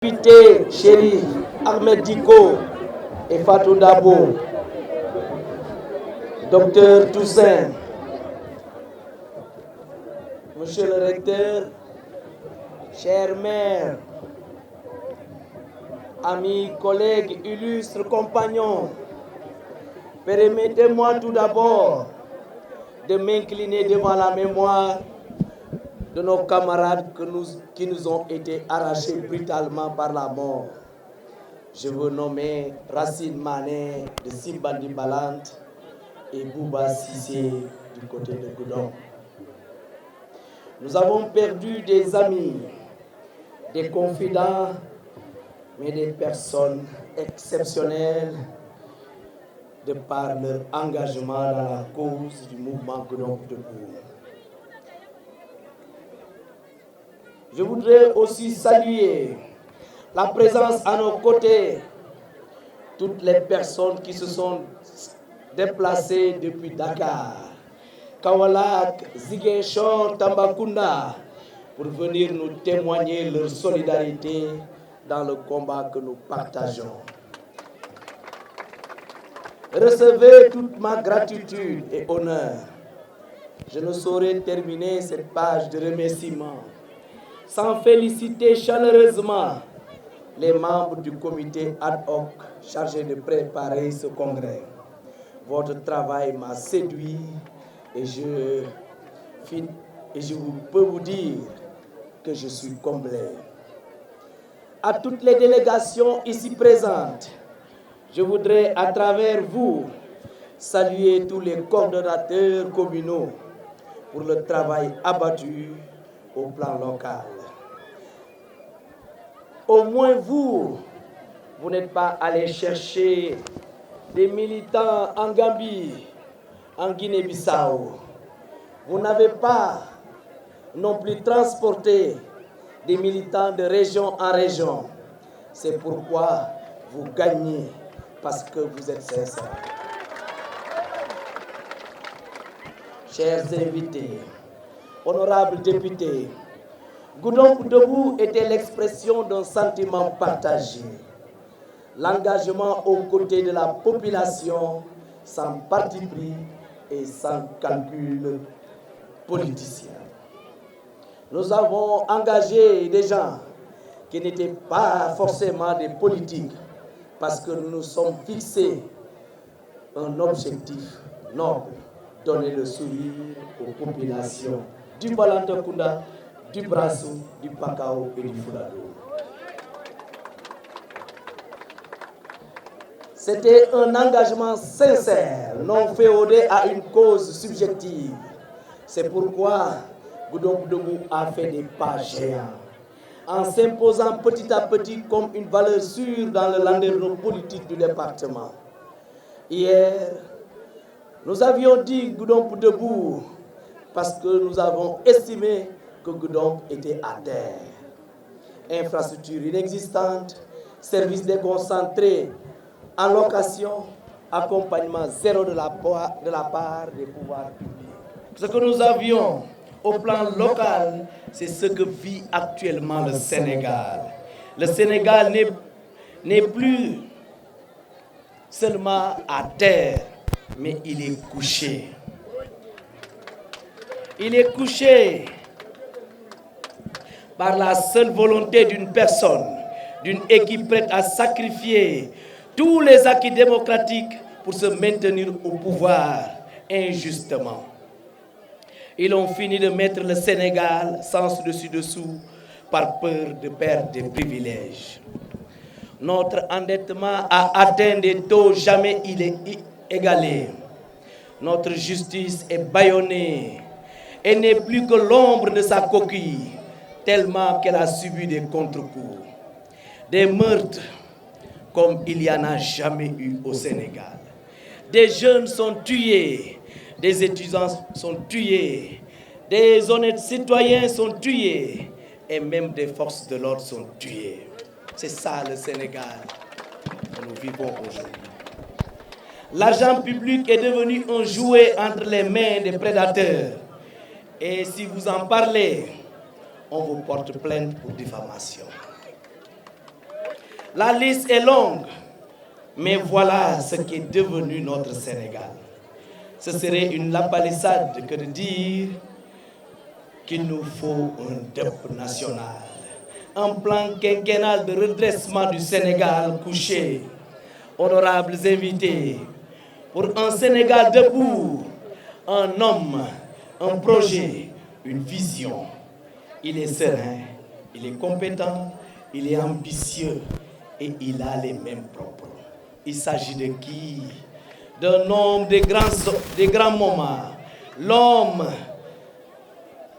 Invité Chéri Ahmed Diko et Fatou Dabo, Docteur Toussaint, Monsieur le recteur, chers maires, amis, collègues, illustres compagnons, permettez-moi tout d'abord de m'incliner devant la mémoire de nos camarades qui nous ont été arrachés brutalement par la mort. Je veux nommer Racine Mané de Simbandi Balante et Bouba Sissé du côté de Goudon. Nous avons perdu des amis, des confidents, mais des personnes exceptionnelles de par leur engagement dans la cause du mouvement Goudon Debout. Je voudrais aussi saluer la présence à nos côtés, toutes les personnes qui se sont déplacées depuis Dakar, Kaolack, Ziguinchor, Tambacounda, pour venir nous témoigner leur solidarité dans le combat que nous partageons. Recevez toute ma gratitude et honneur. Je ne saurais terminer cette page de remerciements sans féliciter chaleureusement les membres du comité ad hoc chargé de préparer ce congrès. Votre travail m'a séduit et je peux vous dire que je suis comblé. À toutes les délégations ici présentes, je voudrais à travers vous saluer tous les coordonnateurs communaux pour le travail abattu au plan local. Au moins vous n'êtes pas allé chercher des militants en Gambie, en Guinée-Bissau. Vous n'avez pas non plus transporté des militants de région en région. C'est pourquoi vous gagnez, parce que vous êtes sincères. Chers invités, honorables députés, Goudon Debout était l'expression d'un sentiment partagé. L'engagement aux côtés de la population sans parti pris et sans calcul politicien. Nous avons engagé des gens qui n'étaient pas forcément des politiques parce que nous nous sommes fixés un objectif noble, donner le sourire aux populations du Balantacounda, du Brassou, du Pakao et du Fulado. C'était un engagement sincère, non féodé à une cause subjective. C'est pourquoi Goudon Debout a fait des pas géants, en s'imposant petit à petit comme une valeur sûre dans le landerneau politique du département. Hier, nous avions dit Goudon Debout parce que nous avons estimé que Goudon était à terre. Infrastructure inexistante, services déconcentrés en location, accompagnement zéro de la part des pouvoirs publics. Ce que nous avions au plan local, c'est ce que vit actuellement le Sénégal. Le Sénégal n'est plus seulement à terre, mais il est couché. Il est couché par la seule volonté d'une personne, d'une équipe prête à sacrifier tous les acquis démocratiques pour se maintenir au pouvoir injustement. Ils ont fini de mettre le Sénégal sens dessus-dessous par peur de perdre des privilèges. Notre endettement a atteint des taux jamais égalés. Notre justice est bâillonnée et n'est plus que l'ombre de sa coquille, tellement qu'elle a subi des contre-coups. Des meurtres comme il n'y en a jamais eu au Sénégal. Des jeunes sont tués, des étudiants sont tués, des honnêtes citoyens sont tués et même des forces de l'ordre sont tuées. C'est ça le Sénégal que nous vivons aujourd'hui. L'argent public est devenu un jouet entre les mains des prédateurs. Et si vous en parlez, on vous porte plainte pour diffamation. La liste est longue, mais voilà ce qui est devenu notre Sénégal. Ce serait une lapalissade que de dire qu'il nous faut un DEP national, un plan quinquennal de redressement du Sénégal couché. Honorables invités, pour un Sénégal debout, un homme, un projet, une vision. Il est serein, il est compétent, il est ambitieux et il a les mêmes propos. Il s'agit de qui? D'un homme des grands moments, l'homme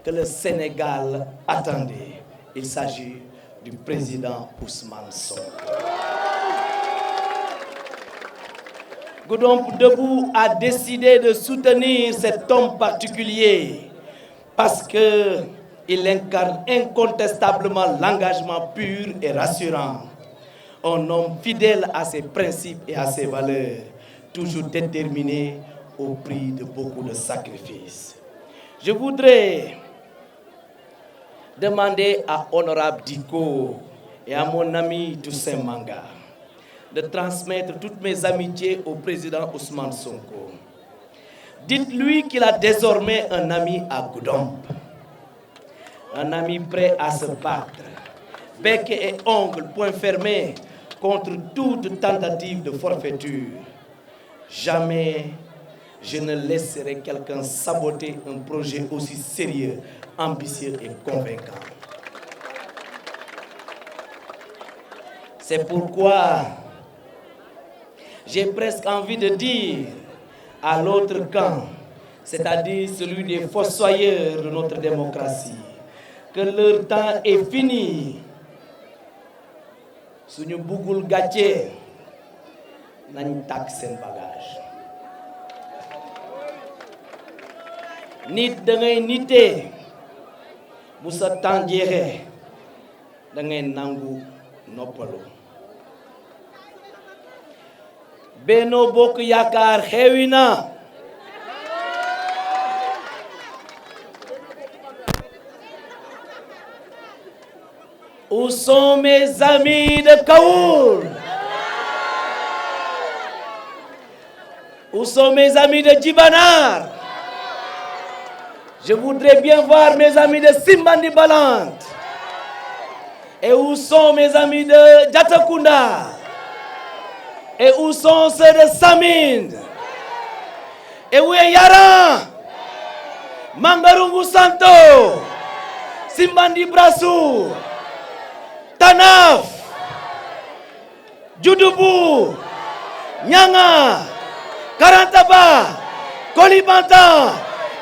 que le Sénégal attendait. Il s'agit du président Ousmane Sonko. Goudomp Debout a décidé de soutenir cet homme particulier parce qu'il incarne incontestablement l'engagement pur et rassurant. Un homme fidèle à ses principes et à ses valeurs, toujours déterminé au prix de beaucoup de sacrifices. Je voudrais demander à Honorable Diko et à mon ami Toussaint Manga de transmettre toutes mes amitiés au président Ousmane Sonko. Dites-lui qu'il a désormais un ami à Goudomp, un ami prêt à se battre, bec et ongles, poing fermé, contre toute tentative de forfaiture. Jamais je ne laisserai quelqu'un saboter un projet aussi sérieux, ambitieux et convaincant. C'est pourquoi j'ai presque envie de dire à l'autre camp, c'est-à-dire celui des fossoyeurs de notre démocratie, que leur temps est fini. Suñu bugul gàcce nañ tàkk seen bagage. Nit da ngay nitee bu sa temps jeexee da ngay nangu noppalu. Benno Bokk Yaakaar xewi na. Où sont mes amis de Kaour? Où sont mes amis de Djibanar? Je voudrais bien voir mes amis de Simbandi Balante. Et où sont mes amis de Diatakunda? Et où sont ceux de Samine? Et où est Yaran? Mangarungu Santo? Simbandi Brassou? Tanaf, Djoudjoubou, Nyanga, Karantaba, Kolibantang.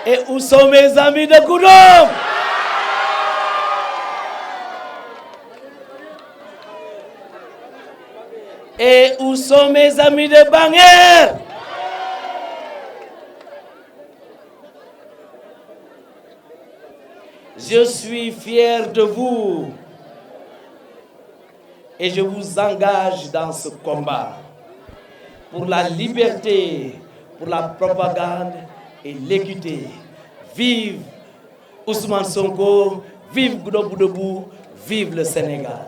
Et où sont mes amis de Goudomp? Et où sont mes amis de Banger? Je suis fier de vous. Et je vous engage dans ce combat pour la liberté, pour la propagande et l'équité. Vive Ousmane Sonko, vive Goudomp Debout, vive le Sénégal.